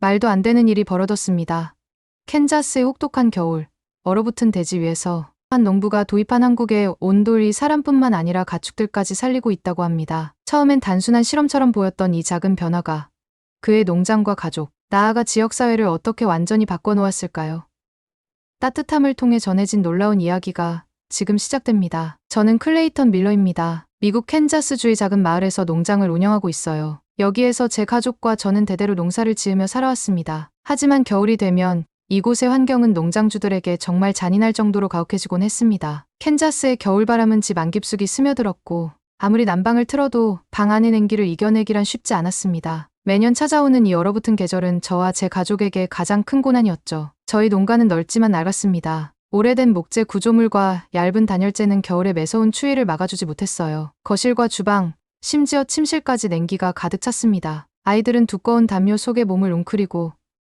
말도 안 되는 일이 벌어졌습니다. 캔자스의 혹독한 겨울, 얼어붙은 대지 위에서 한 농부가 도입한 한국의 온돌이 사람뿐만 아니라 가축들까지 살리고 있다고 합니다. 처음엔 단순한 실험처럼 보였던 이 작은 변화가 그의 농장과 가족, 나아가 지역사회를 어떻게 완전히 바꿔놓았을까요? 따뜻함을 통해 전해진 놀라운 이야기가 지금 시작됩니다. 저는 클레이턴 밀러입니다. 미국 캔자스주의 작은 마을에서 농장을 운영하고 있어요. 여기에서 제 가족과 저는 대대로 농사를 지으며 살아왔습니다. 하지만 겨울이 되면 이곳의 환경은 농장주들에게 정말 잔인할 정도로 가혹해지곤 했습니다. 캔자스의 겨울바람은 집 안깊숙이 스며들었고 아무리 난방을 틀어도 방 안의 냉기를 이겨내기란 쉽지 않았습니다. 매년 찾아오는 이 얼어붙은 계절은 저와 제 가족에게 가장 큰 고난이었죠. 저희 농가는 넓지만 낡았습니다. 오래된 목재 구조물과 얇은 단열재는 겨울의 매서운 추위를 막아주지 못했어요. 거실과 주방, 심지어 침실까지 냉기가 가득 찼습니다. 아이들은 두꺼운 담요 속에 몸을 웅크리고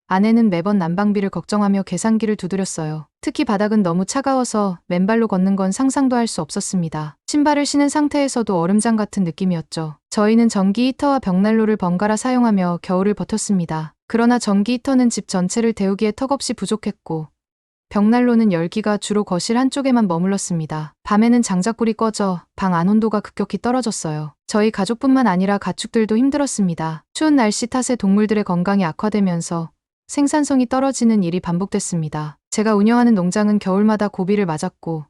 아내는 매번 난방비를 걱정하며 계산기를 두드렸어요. 특히 바닥은 너무 차가워서 맨발로 걷는 건 상상도 할 수 없었습니다. 신발을 신은 상태에서도 얼음장 같은 느낌이었죠. 저희는 전기 히터와 벽난로를 번갈아 사용하며 겨울을 버텼습니다. 그러나 전기 히터는 집 전체를 데우기에 턱없이 부족했고 벽난로는 열기가 주로 거실 한쪽에만 머물렀습니다. 밤에는 장작불이 꺼져 방 안 온도가 급격히 떨어졌어요. 저희 가족뿐만 아니라 가축들도 힘들었습니다. 추운 날씨 탓에 동물들의 건강이 악화되면서 생산성이 떨어지는 일이 반복됐습니다. 제가 운영하는 농장은 겨울마다 고비를 맞았고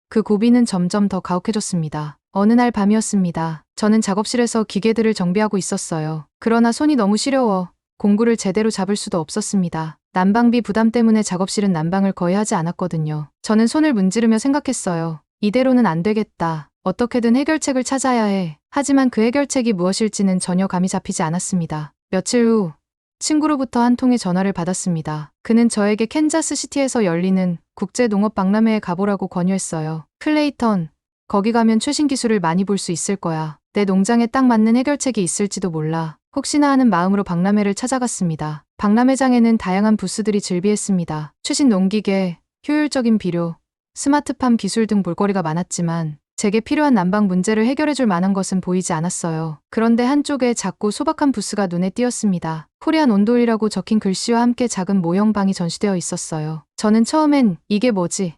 그 고비는 점점 더 가혹해졌습니다. 어느 날 밤이었습니다. 저는 작업실에서 기계들을 정비하고 있었어요. 그러나 손이 너무 시려워 공구를 제대로 잡을 수도 없었습니다. 난방비 부담 때문에 작업실은 난방을 거의 하지 않았거든요. 저는 손을 문지르며 생각했어요. 이대로는 안 되겠다. 어떻게든 해결책을 찾아야 해. 하지만 그 해결책이 무엇일지는 전혀 감이 잡히지 않았습니다. 며칠 후 친구로부터 한 통의 전화를 받았습니다. 그는 저에게 캔자스시티에서 열리는 국제농업박람회에 가보라고 권유했어요. 클레이턴, 거기 가면 최신 기술을 많이 볼 수 있을 거야. 내 농장에 딱 맞는 해결책이 있을지도 몰라. 혹시나 하는 마음으로 박람회를 찾아갔습니다. 박람회장에는 다양한 부스들이 즐비했습니다. 최신 농기계, 효율적인 비료, 스마트팜 기술 등 볼거리가 많았지만 제게 필요한 난방 문제를 해결해줄 만한 것은 보이지 않았어요. 그런데 한쪽에 작고 소박한 부스가 눈에 띄었습니다. 코리안 온돌이라고 적힌 글씨와 함께 작은 모형방이 전시되어 있었어요. 저는 처음엔 이게 뭐지?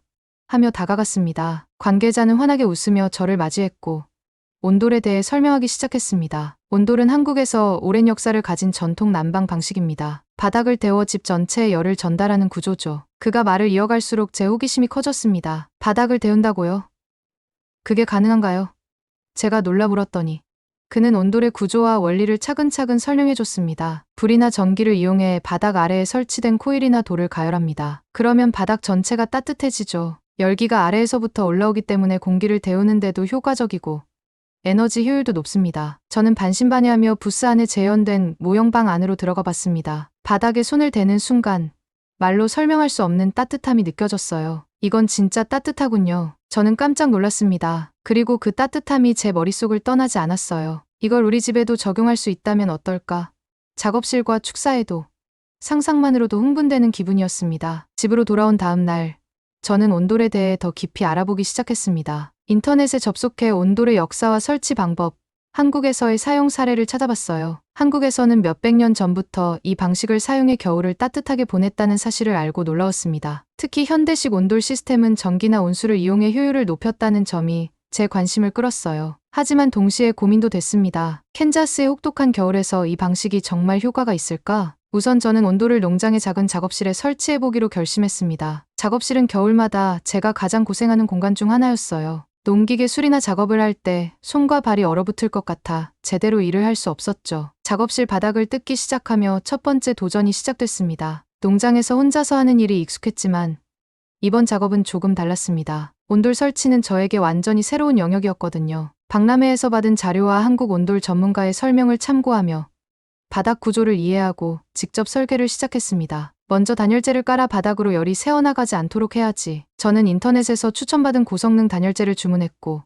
하며 다가갔습니다. 관계자는 환하게 웃으며 저를 맞이했고 온돌에 대해 설명하기 시작했습니다. 온돌은 한국에서 오랜 역사를 가진 전통 난방 방식입니다. 바닥을 데워 집 전체에 열을 전달하는 구조죠. 그가 말을 이어갈수록 제 호기심이 커졌습니다. 바닥을 데운다고요? 그게 가능한가요? 제가 놀라 물었더니 그는 온돌의 구조와 원리를 차근차근 설명해줬습니다. 불이나 전기를 이용해 바닥 아래에 설치된 코일이나 돌을 가열합니다. 그러면 바닥 전체가 따뜻해지죠. 열기가 아래에서부터 올라오기 때문에 공기를 데우는데도 효과적이고 에너지 효율도 높습니다. 저는 반신반의하며 부스 안에 재현된 모형방 안으로 들어가 봤습니다. 바닥에 손을 대는 순간 말로 설명할 수 없는 따뜻함이 느껴졌어요. 이건 진짜 따뜻하군요. 저는 깜짝 놀랐습니다. 그리고 그 따뜻함이 제 머릿속을 떠나지 않았어요. 이걸 우리 집에도 적용할 수 있다면 어떨까? 작업실과 축사에도. 상상만으로도 흥분되는 기분이었습니다. 집으로 돌아온 다음 날, 저는 온돌에 대해 더 깊이 알아보기 시작했습니다. 인터넷에 접속해 온돌의 역사와 설치 방법, 한국에서의 사용 사례를 찾아봤어요. 한국에서는 몇백 년 전부터 이 방식을 사용해 겨울을 따뜻하게 보냈다는 사실을 알고 놀라웠습니다. 특히 현대식 온돌 시스템은 전기나 온수를 이용해 효율을 높였다는 점이 제 관심을 끌었어요. 하지만 동시에 고민도 됐습니다. 캔자스의 혹독한 겨울에서 이 방식이 정말 효과가 있을까? 우선 저는 온돌을 농장의 작은 작업실에 설치해보기로 결심했습니다. 작업실은 겨울마다 제가 가장 고생하는 공간 중 하나였어요. 농기계 수리나 작업을 할 때 손과 발이 얼어붙을 것 같아 제대로 일을 할 수 없었죠. 작업실 바닥을 뜯기 시작하며 첫 번째 도전이 시작됐습니다. 농장에서 혼자서 하는 일이 익숙했지만 이번 작업은 조금 달랐습니다. 온돌 설치는 저에게 완전히 새로운 영역이었거든요. 박람회에서 받은 자료와 한국 온돌 전문가의 설명을 참고하며 바닥 구조를 이해하고 직접 설계를 시작했습니다. 먼저 단열재를 깔아 바닥으로 열이 새어나가지 않도록 해야지. 저는 인터넷에서 추천받은 고성능 단열재를 주문했고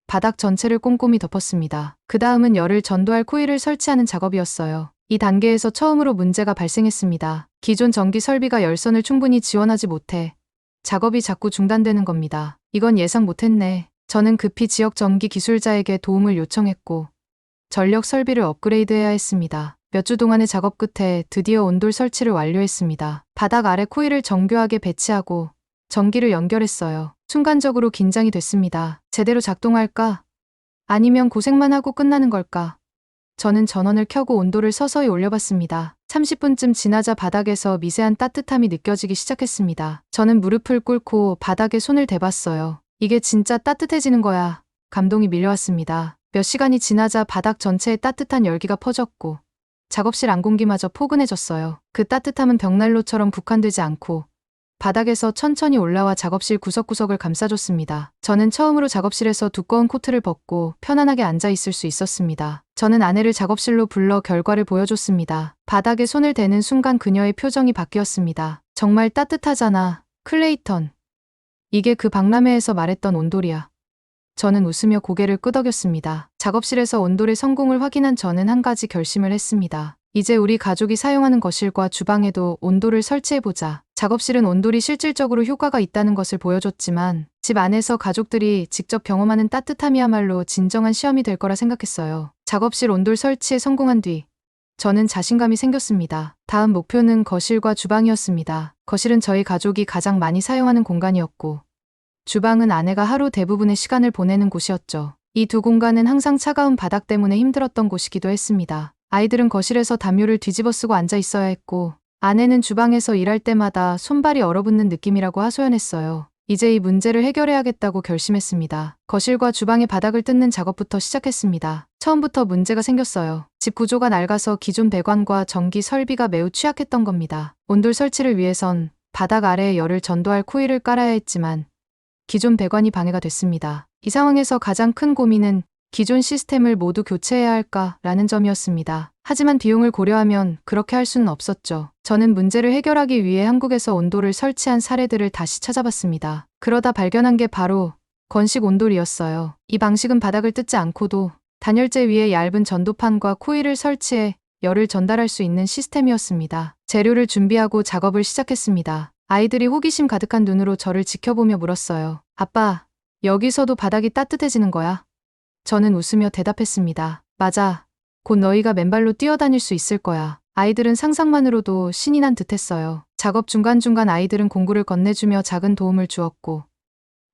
바닥 전체를 꼼꼼히 덮었습니다. 그 다음은 열을 전도할 코일을 설치하는 작업이었어요. 이 단계에서 처음으로 문제가 발생했습니다. 기존 전기 설비가 열선을 충분히 지원하지 못해 작업이 자꾸 중단되는 겁니다. 이건 예상 못했네. 저는 급히 지역 전기 기술자에게 도움을 요청했고 전력 설비를 업그레이드해야 했습니다. 몇 주 동안의 작업 끝에 드디어 온돌 설치를 완료했습니다. 바닥 아래 코일을 정교하게 배치하고 전기를 연결했어요. 순간적으로 긴장이 됐습니다. 제대로 작동할까? 아니면 고생만 하고 끝나는 걸까? 저는 전원을 켜고 온도를 서서히 올려봤습니다. 30분쯤 지나자 바닥에서 미세한 따뜻함이 느껴지기 시작했습니다. 저는 무릎을 꿇고 바닥에 손을 대봤어요. 이게 진짜 따뜻해지는 거야. 감동이 밀려왔습니다. 몇 시간이 지나자 바닥 전체에 따뜻한 열기가 퍼졌고 작업실 안공기마저 포근해졌어요. 그 따뜻함은 벽난로처럼 국한되지 않고 바닥에서 천천히 올라와 작업실 구석구석을 감싸줬습니다. 저는 처음으로 작업실에서 두꺼운 코트를 벗고 편안하게 앉아 있을 수 있었습니다. 저는 아내를 작업실로 불러 결과를 보여줬습니다. 바닥에 손을 대는 순간 그녀의 표정이 바뀌었습니다. 정말 따뜻하잖아, 클레이턴. 이게 그 박람회에서 말했던 온돌이야. 저는 웃으며 고개를 끄덕였습니다. 작업실에서 온돌의 성공을 확인한 저는 한 가지 결심을 했습니다. 이제 우리 가족이 사용하는 거실과 주방에도 온돌을 설치해보자. 작업실은 온돌이 실질적으로 효과가 있다는 것을 보여줬지만 집 안에서 가족들이 직접 경험하는 따뜻함이야말로 진정한 시험이 될 거라 생각했어요. 작업실 온돌 설치에 성공한 뒤 저는 자신감이 생겼습니다. 다음 목표는 거실과 주방이었습니다. 거실은 저희 가족이 가장 많이 사용하는 공간이었고 주방은 아내가 하루 대부분의 시간을 보내는 곳이었죠. 이 두 공간은 항상 차가운 바닥 때문에 힘들었던 곳이기도 했습니다. 아이들은 거실에서 담요를 뒤집어 쓰고 앉아 있어야 했고 아내는 주방에서 일할 때마다 손발이 얼어붙는 느낌이라고 하소연했어요. 이제 이 문제를 해결해야겠다고 결심했습니다. 거실과 주방의 바닥을 뜯는 작업부터 시작했습니다. 처음부터 문제가 생겼어요. 집 구조가 낡아서 기존 배관과 전기 설비가 매우 취약했던 겁니다. 온돌 설치를 위해선 바닥 아래에 열을 전도할 코일을 깔아야 했지만 기존 배관이 방해가 됐습니다. 이 상황에서 가장 큰 고민은 기존 시스템을 모두 교체해야 할까라는 점이었습니다. 하지만 비용을 고려하면 그렇게 할 수는 없었죠. 저는 문제를 해결하기 위해 한국에서 온돌을 설치한 사례들을 다시 찾아봤습니다. 그러다 발견한 게 바로 건식 온돌이었어요. 이 방식은 바닥을 뜯지 않고도 단열재 위에 얇은 전도판과 코일을 설치해 열을 전달할 수 있는 시스템이었습니다. 재료를 준비하고 작업을 시작했습니다. 아이들이 호기심 가득한 눈으로 저를 지켜보며 물었어요. 아빠, 여기서도 바닥이 따뜻해지는 거야? 저는 웃으며 대답했습니다. 맞아. 곧 너희가 맨발로 뛰어다닐 수 있을 거야. 아이들은 상상만으로도 신이 난 듯했어요. 작업 중간중간 아이들은 공구를 건네주며 작은 도움을 주었고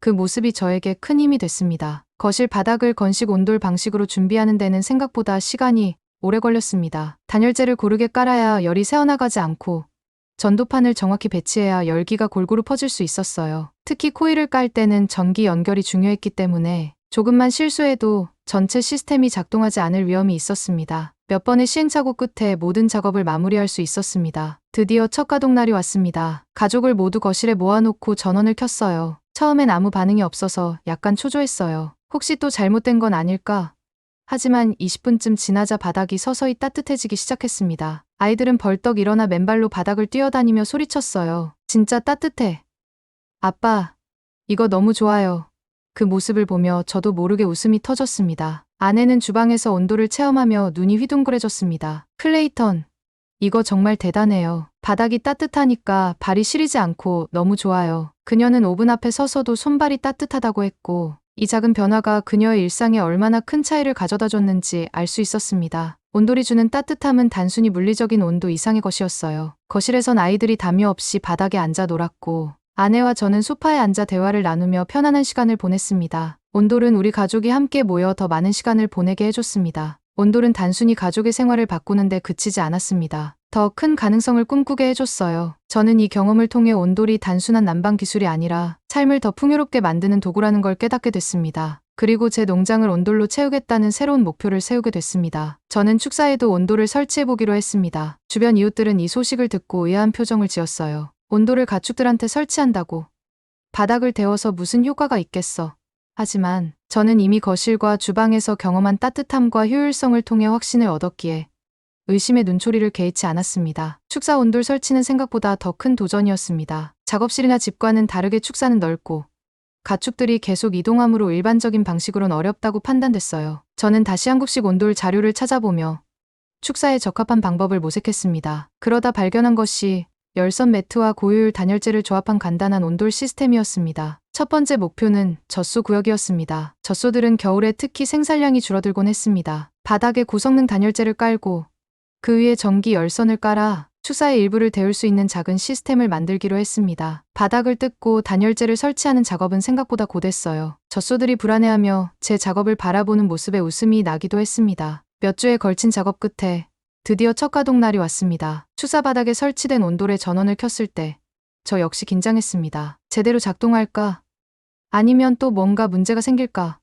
그 모습이 저에게 큰 힘이 됐습니다. 거실 바닥을 건식 온돌 방식으로 준비하는 데는 생각보다 시간이 오래 걸렸습니다. 단열재를 고르게 깔아야 열이 새어나가지 않고 전도판을 정확히 배치해야 열기가 골고루 퍼질 수 있었어요. 특히 코일을 깔 때는 전기 연결이 중요했기 때문에 조금만 실수해도 전체 시스템이 작동하지 않을 위험이 있었습니다. 몇 번의 시행착오 끝에 모든 작업을 마무리할 수 있었습니다. 드디어 첫 가동날이 왔습니다. 가족을 모두 거실에 모아놓고 전원을 켰어요. 처음엔 아무 반응이 없어서 약간 초조했어요. 혹시 또 잘못된 건 아닐까? 하지만 20분쯤 지나자 바닥이 서서히 따뜻해지기 시작했습니다. 아이들은 벌떡 일어나 맨발로 바닥을 뛰어다니며 소리쳤어요. 진짜 따뜻해. 아빠, 이거 너무 좋아요. 그 모습을 보며 저도 모르게 웃음이 터졌습니다. 아내는 주방에서 온도를 체험하며 눈이 휘둥그레졌습니다. 클레이턴, 이거 정말 대단해요. 바닥이 따뜻하니까 발이 시리지 않고 너무 좋아요. 그녀는 오븐 앞에 서서도 손발이 따뜻하다고 했고 이 작은 변화가 그녀의 일상에 얼마나 큰 차이를 가져다 줬는지 알 수 있었습니다. 온돌이 주는 따뜻함은 단순히 물리적인 온도 이상의 것이었어요. 거실에선 아이들이 담요 없이 바닥에 앉아 놀았고 아내와 저는 소파에 앉아 대화를 나누며 편안한 시간을 보냈습니다. 온돌은 우리 가족이 함께 모여 더 많은 시간을 보내게 해줬습니다. 온돌은 단순히 가족의 생활을 바꾸는데 그치지 않았습니다. 더 큰 가능성을 꿈꾸게 해줬어요. 저는 이 경험을 통해 온돌이 단순한 난방 기술이 아니라 삶을 더 풍요롭게 만드는 도구라는 걸 깨닫게 됐습니다. 그리고 제 농장을 온돌로 채우겠다는 새로운 목표를 세우게 됐습니다. 저는 축사에도 온돌을 설치해보기로 했습니다. 주변 이웃들은 이 소식을 듣고 의아한 표정을 지었어요. 온돌을 가축들한테 설치한다고? 바닥을 데워서 무슨 효과가 있겠어? 하지만 저는 이미 거실과 주방에서 경험한 따뜻함과 효율성을 통해 확신을 얻었기에 의심의 눈초리를 개의치 않았습니다. 축사 온돌 설치는 생각보다 더 큰 도전이었습니다. 작업실이나 집과는 다르게 축사는 넓고 가축들이 계속 이동함으로 일반적인 방식으론 어렵다고 판단됐어요. 저는 다시 한국식 온돌 자료를 찾아보며 축사에 적합한 방법을 모색했습니다. 그러다 발견한 것이 열선 매트와 고효율 단열재를 조합한 간단한 온돌 시스템이었습니다. 첫 번째 목표는 젖소 구역이었습니다. 젖소들은 겨울에 특히 생산량이 줄어들곤 했습니다. 바닥에 고성능 단열재를 깔고 그 위에 전기 열선을 깔아 축사의 일부를 데울 수 있는 작은 시스템을 만들기로 했습니다. 바닥을 뜯고 단열재를 설치하는 작업은 생각보다 고됐어요. 젖소들이 불안해하며 제 작업을 바라보는 모습에 웃음이 나기도 했습니다. 몇 주에 걸친 작업 끝에 드디어 첫 가동 날이 왔습니다. 축사 바닥에 설치된 온돌의 전원을 켰을 때 저 역시 긴장했습니다. 제대로 작동할까? 아니면 또 뭔가 문제가 생길까?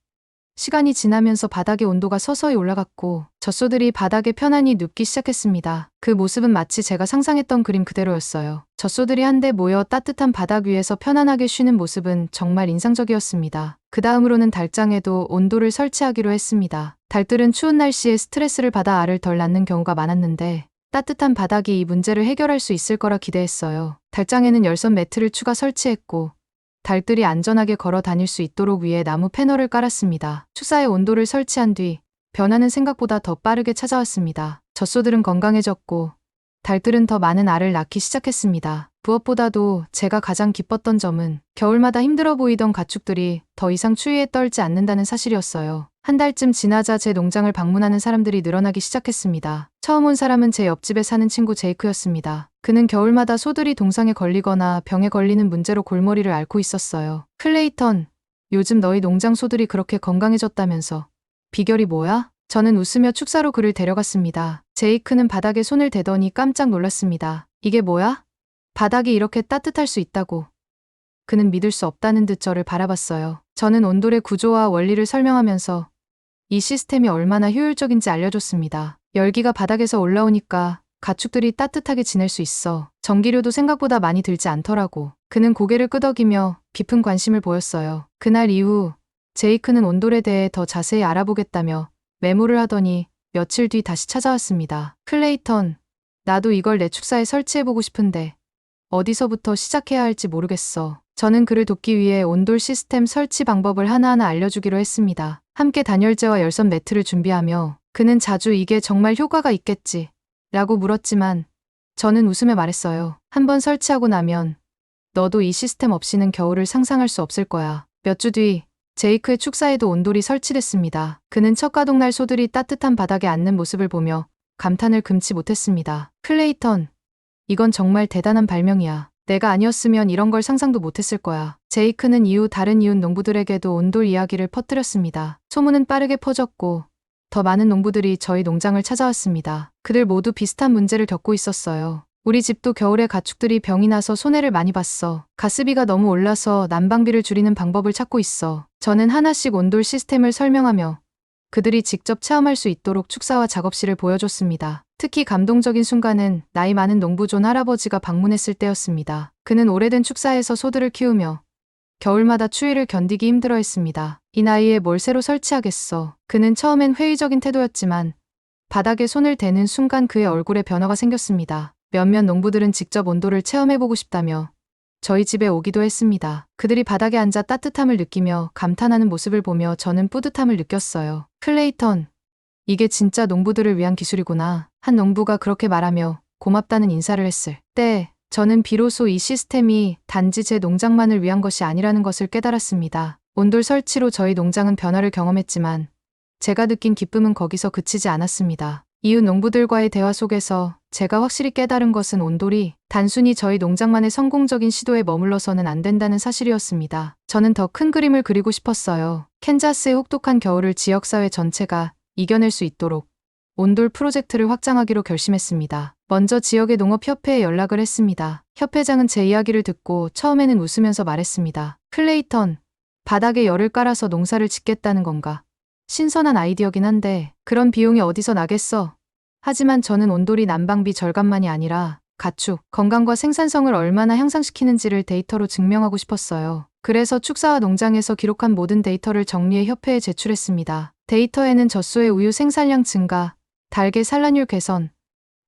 시간이 지나면서 바닥의 온도가 서서히 올라갔고 젖소들이 바닥에 편안히 눕기 시작했습니다. 그 모습은 마치 제가 상상했던 그림 그대로였어요. 젖소들이 한데 모여 따뜻한 바닥 위에서 편안하게 쉬는 모습은 정말 인상적이었습니다. 그 다음으로는 달장에도 온돌을 설치하기로 했습니다. 달들은 추운 날씨에 스트레스를 받아 알을 덜 낳는 경우가 많았는데 따뜻한 바닥이 이 문제를 해결할 수 있을 거라 기대했어요. 달장에는 열선 매트를 추가 설치했고 달들이 안전하게 걸어 다닐 수 있도록 위에 나무 패널을 깔았습니다. 축사의 온도를 설치한 뒤 변화는 생각보다 더 빠르게 찾아왔습니다. 젖소들은 건강해졌고 달들은 더 많은 알을 낳기 시작했습니다. 무엇보다도 제가 가장 기뻤던 점은 겨울마다 힘들어 보이던 가축들이 더 이상 추위에 떨지 않는다는 사실이었어요. 한 달쯤 지나자 제 농장을 방문하는 사람들이 늘어나기 시작했습니다. 처음 온 사람은 제 옆집에 사는 친구 제이크였습니다. 그는 겨울마다 소들이 동상에 걸리거나 병에 걸리는 문제로 골머리를 앓고 있었어요. 클레이턴, 요즘 너희 농장 소들이 그렇게 건강해졌다면서 비결이 뭐야? 저는 웃으며 축사로 그를 데려갔습니다. 제이크는 바닥에 손을 대더니 깜짝 놀랐습니다. 이게 뭐야? 바닥이 이렇게 따뜻할 수 있다고. 그는 믿을 수 없다는 듯 저를 바라봤어요. 저는 온돌의 구조와 원리를 설명하면서 이 시스템이 얼마나 효율적인지 알려줬습니다. 열기가 바닥에서 올라오니까 가축들이 따뜻하게 지낼 수 있어. 전기료도 생각보다 많이 들지 않더라고. 그는 고개를 끄덕이며 깊은 관심을 보였어요. 그날 이후 제이크는 온돌에 대해 더 자세히 알아보겠다며 메모를 하더니 며칠 뒤 다시 찾아왔습니다. 클레이턴, 나도 이걸 내 축사에 설치해보고 싶은데 어디서부터 시작해야 할지 모르겠어. 저는 그를 돕기 위해 온돌 시스템 설치 방법을 하나하나 알려주기로 했습니다. 함께 단열재와 열선 매트를 준비하며 그는 자주 이게 정말 효과가 있겠지 라고 물었지만 저는 웃으며 말했어요. 한번 설치하고 나면 너도 이 시스템 없이는 겨울을 상상할 수 없을 거야. 몇 주 뒤 제이크의 축사에도 온돌이 설치됐습니다. 그는 첫 가동날 소들이 따뜻한 바닥에 앉는 모습을 보며 감탄을 금치 못했습니다. 클레이턴, 이건 정말 대단한 발명이야. 내가 아니었으면 이런 걸 상상도 못했을 거야. 제이크는 이후 다른 이웃 농부들에게도 온돌 이야기를 퍼뜨렸습니다. 소문은 빠르게 퍼졌고 더 많은 농부들이 저희 농장을 찾아왔습니다. 그들 모두 비슷한 문제를 겪고 있었어요. 우리 집도 겨울에 가축들이 병이 나서 손해를 많이 봤어. 가스비가 너무 올라서 난방비를 줄이는 방법을 찾고 있어. 저는 하나씩 온돌 시스템을 설명하며 그들이 직접 체험할 수 있도록 축사와 작업실을 보여줬습니다. 특히 감동적인 순간은 나이 많은 농부 존 할아버지가 방문했을 때였습니다. 그는 오래된 축사에서 소들을 키우며 겨울마다 추위를 견디기 힘들어했습니다. 이 나이에 뭘 새로 설치하겠어. 그는 처음엔 회의적인 태도였지만 바닥에 손을 대는 순간 그의 얼굴에 변화가 생겼습니다. 몇몇 농부들은 직접 온돌을 체험해보고 싶다며 저희 집에 오기도 했습니다. 그들이 바닥에 앉아 따뜻함을 느끼며 감탄하는 모습을 보며 저는 뿌듯함을 느꼈어요. 클레이턴, 이게 진짜 농부들을 위한 기술이구나. 한 농부가 그렇게 말하며 고맙다는 인사를 했을 때 저는 비로소 이 시스템이 단지 제 농장만을 위한 것이 아니라는 것을 깨달았습니다. 온돌 설치로 저희 농장은 변화를 경험했지만 제가 느낀 기쁨은 거기서 그치지 않았습니다. 이웃 농부들과의 대화 속에서 제가 확실히 깨달은 것은 온돌이 단순히 저희 농장만의 성공적인 시도에 머물러서는 안 된다는 사실이었습니다. 저는 더 큰 그림을 그리고 싶었어요. 캔자스의 혹독한 겨울을 지역사회 전체가 이겨낼 수 있도록 온돌 프로젝트를 확장하기로 결심했습니다. 먼저 지역의 농업협회에 연락을 했습니다. 협회장은 제 이야기를 듣고 처음에는 웃으면서 말했습니다. 클레이턴, 바닥에 열을 깔아서 농사를 짓겠다는 건가? 신선한 아이디어긴 한데 그런 비용이 어디서 나겠어? 하지만 저는 온돌이 난방비 절감만이 아니라 가축, 건강과 생산성을 얼마나 향상시키는지를 데이터로 증명하고 싶었어요. 그래서 축사와 농장에서 기록한 모든 데이터를 정리해 협회에 제출했습니다. 데이터에는 젖소의 우유 생산량 증가, 달개 산란율 개선,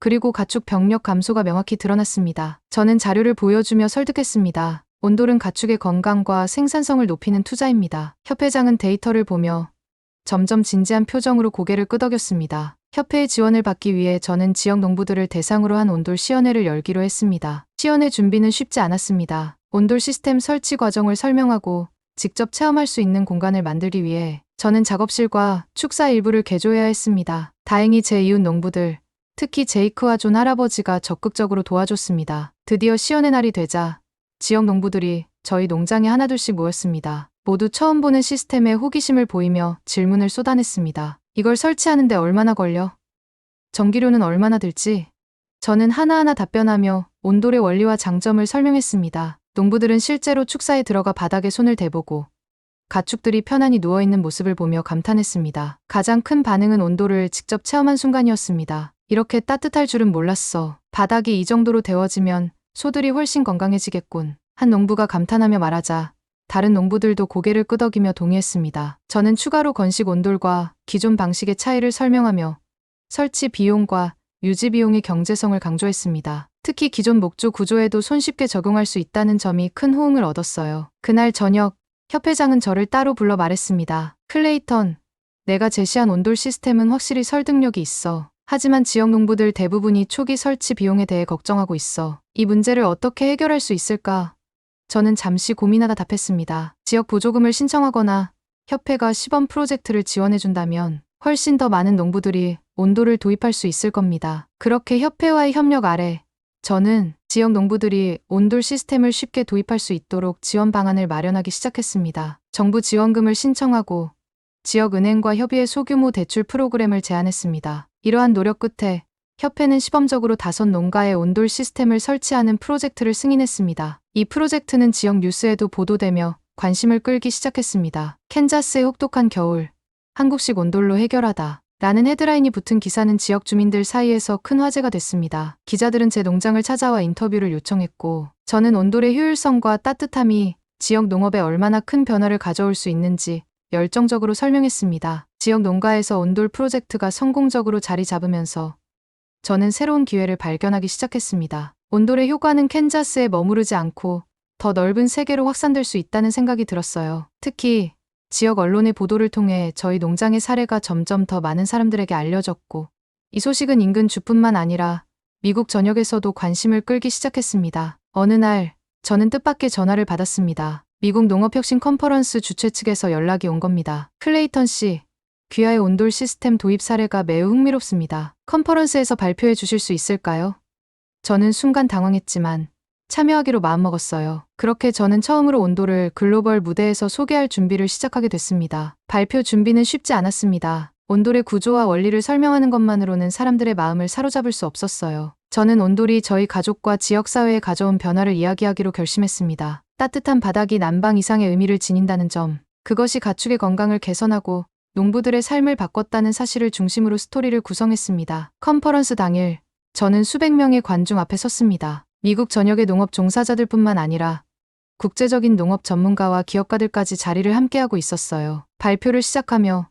그리고 가축 병력 감소가 명확히 드러났습니다. 저는 자료를 보여주며 설득했습니다. 온돌은 가축의 건강과 생산성을 높이는 투자입니다. 협회장은 데이터를 보며 점점 진지한 표정으로 고개를 끄덕였습니다. 협회의 지원을 받기 위해 저는 지역 농부들을 대상으로 한 온돌 시연회를 열기로 했습니다. 시연회 준비는 쉽지 않았습니다. 온돌 시스템 설치 과정을 설명하고 직접 체험할 수 있는 공간을 만들기 위해 저는 작업실과 축사 일부를 개조해야 했습니다. 다행히 제 이웃 농부들, 특히 제이크와 존 할아버지가 적극적으로 도와줬습니다. 드디어 시연의 날이 되자 지역 농부들이 저희 농장에 하나둘씩 모였습니다. 모두 처음 보는 시스템에 호기심을 보이며 질문을 쏟아냈습니다. 이걸 설치하는데 얼마나 걸려? 전기료는 얼마나 들지? 저는 하나하나 답변하며 온돌의 원리와 장점을 설명했습니다. 농부들은 실제로 축사에 들어가 바닥에 손을 대보고 가축들이 편안히 누워있는 모습을 보며 감탄했습니다. 가장 큰 반응은 온돌을 직접 체험한 순간이었습니다. 이렇게 따뜻할 줄은 몰랐어. 바닥이 이 정도로 데워지면 소들이 훨씬 건강해지겠군. 한 농부가 감탄하며 말하자 다른 농부들도 고개를 끄덕이며 동의했습니다. 저는 추가로 건식 온돌과 기존 방식의 차이를 설명하며 설치 비용과 유지 비용의 경제성을 강조했습니다. 특히 기존 목조 구조에도 손쉽게 적용할 수 있다는 점이 큰 호응을 얻었어요. 그날 저녁 협회장은 저를 따로 불러 말했습니다. 클레이턴, 내가 제시한 온돌 시스템은 확실히 설득력이 있어. 하지만 지역 농부들 대부분이 초기 설치 비용에 대해 걱정하고 있어. 이 문제를 어떻게 해결할 수 있을까? 저는 잠시 고민하다 답했습니다. 지역 보조금을 신청하거나 협회가 시범 프로젝트를 지원해준다면 훨씬 더 많은 농부들이 온돌을 도입할 수 있을 겁니다. 그렇게 협회와의 협력 아래 저는 지역 농부들이 온돌 시스템을 쉽게 도입할 수 있도록 지원 방안을 마련하기 시작했습니다. 정부 지원금을 신청하고 지역은행과 협의해 소규모 대출 프로그램을 제안했습니다. 이러한 노력 끝에 협회는 시범적으로 5농가에 온돌 시스템을 설치하는 프로젝트를 승인했습니다. 이 프로젝트는 지역 뉴스에도 보도되며 관심을 끌기 시작했습니다. 캔자스의 혹독한 겨울, 한국식 온돌로 해결하다 라는 헤드라인이 붙은 기사는 지역 주민들 사이에서 큰 화제가 됐습니다. 기자들은 제 농장을 찾아와 인터뷰를 요청했고 저는 온돌의 효율성과 따뜻함이 지역 농업에 얼마나 큰 변화를 가져올 수 있는지 열정적으로 설명했습니다. 지역 농가에서 온돌 프로젝트가 성공적으로 자리 잡으면서 저는 새로운 기회를 발견하기 시작했습니다. 온돌의 효과는 캔자스에 머무르지 않고 더 넓은 세계로 확산될 수 있다는 생각이 들었어요. 특히 지역 언론의 보도를 통해 저희 농장의 사례가 점점 더 많은 사람들에게 알려졌고 이 소식은 인근 주뿐만 아니라 미국 전역에서도 관심을 끌기 시작했습니다. 어느 날 저는 뜻밖의 전화를 받았습니다. 미국 농업혁신 컨퍼런스 주최 측에서 연락이 온 겁니다. 클레이턴 씨, 귀하의 온돌 시스템 도입 사례가 매우 흥미롭습니다. 컨퍼런스에서 발표해 주실 수 있을까요? 저는 순간 당황했지만 참여하기로 마음먹었어요. 그렇게 저는 처음으로 온돌을 글로벌 무대에서 소개할 준비를 시작하게 됐습니다. 발표 준비는 쉽지 않았습니다. 온돌의 구조와 원리를 설명하는 것만으로는 사람들의 마음을 사로잡을 수 없었어요. 저는 온돌이 저희 가족과 지역사회에 가져온 변화를 이야기하기로 결심했습니다. 따뜻한 바닥이 난방 이상의 의미를 지닌다는 점, 그것이 가축의 건강을 개선하고 농부들의 삶을 바꿨다는 사실을 중심으로 스토리를 구성했습니다. 컨퍼런스 당일, 저는 수백 명의 관중 앞에 섰습니다. 미국 전역의 농업 종사자들뿐만 아니라 국제적인 농업 전문가와 기업가들까지 자리를 함께하고 있었어요. 발표를 시작하며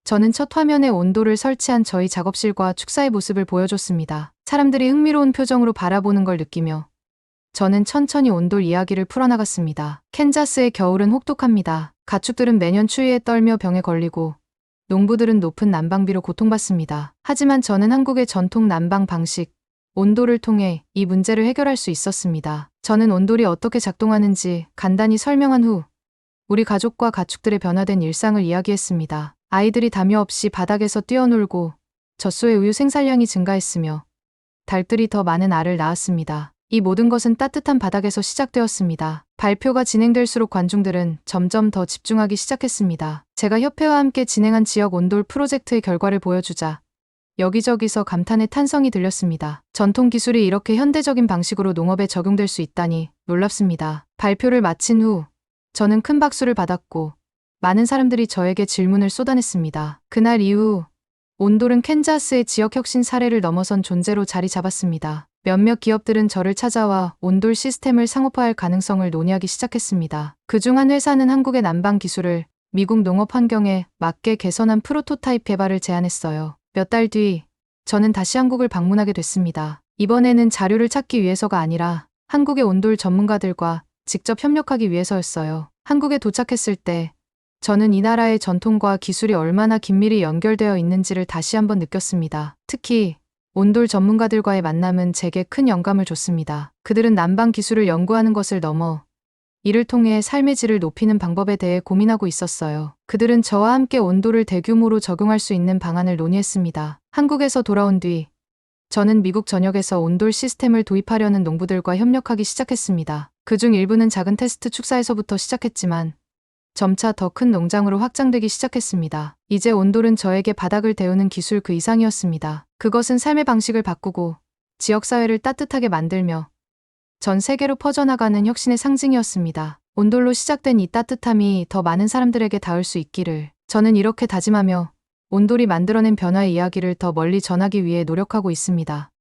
저는 첫 화면에 온돌을 설치한 저희 작업실과 축사의 모습을 보여줬습니다. 사람들이 흥미로운 표정으로 바라보는 걸 느끼며 저는 천천히 온돌 이야기를 풀어나갔습니다. 캔자스의 겨울은 혹독합니다. 가축들은 매년 추위에 떨며 병에 걸리고 농부들은 높은 난방비로 고통받습니다. 하지만 저는 한국의 전통 난방 방식, 온돌을 통해 이 문제를 해결할 수 있었습니다. 저는 온돌이 어떻게 작동하는지 간단히 설명한 후 우리 가족과 가축들의 변화된 일상을 이야기했습니다. 아이들이 담요 없이 바닥에서 뛰어놀고 젖소의 우유 생산량이 증가했으며 닭들이 더 많은 알을 낳았습니다. 이 모든 것은 따뜻한 바닥에서 시작되었습니다. 발표가 진행될수록 관중들은 점점 더 집중하기 시작했습니다. 제가 협회와 함께 진행한 지역 온돌 프로젝트의 결과를 보여주자 여기저기서 감탄의 탄성이 들렸습니다. 전통 기술이 이렇게 현대적인 방식으로 농업에 적용될 수 있다니 놀랍습니다. 발표를 마친 후 저는 큰 박수를 받았고 많은 사람들이 저에게 질문을 쏟아냈습니다. 그날 이후 온돌은 캔자스의 지역 혁신 사례를 넘어선 존재로 자리 잡았습니다. 몇몇 기업들은 저를 찾아와 온돌 시스템을 상업화할 가능성을 논의하기 시작했습니다. 그중 한 회사는 한국의 난방 기술을 미국 농업 환경에 맞게 개선한 프로토타입 개발을 제안했어요. 몇 달 뒤 저는 다시 한국을 방문하게 됐습니다. 이번에는 자료를 찾기 위해서가 아니라 한국의 온돌 전문가들과 직접 협력하기 위해서였어요. 한국에 도착했을 때 저는 이 나라의 전통과 기술이 얼마나 긴밀히 연결되어 있는지를 다시 한번 느꼈습니다. 특히 온돌 전문가들과의 만남은 제게 큰 영감을 줬습니다. 그들은 난방 기술을 연구하는 것을 넘어 이를 통해 삶의 질을 높이는 방법에 대해 고민하고 있었어요. 그들은 저와 함께 온돌을 대규모로 적용할 수 있는 방안을 논의했습니다. 한국에서 돌아온 뒤 저는 미국 전역에서 온돌 시스템을 도입하려는 농부들과 협력하기 시작했습니다. 그중 일부는 작은 테스트 축사에서부터 시작했지만 점차 더 큰 농장으로 확장되기 시작했습니다. 이제 온돌은 저에게 바닥을 데우는 기술 그 이상이었습니다. 그것은 삶의 방식을 바꾸고 지역사회를 따뜻하게 만들며 전 세계로 퍼져나가는 혁신의 상징이었습니다. 온돌로 시작된 이 따뜻함이 더 많은 사람들에게 닿을 수 있기를 저는 이렇게 다짐하며 온돌이 만들어낸 변화의 이야기를 더 멀리 전하기 위해 노력하고 있습니다.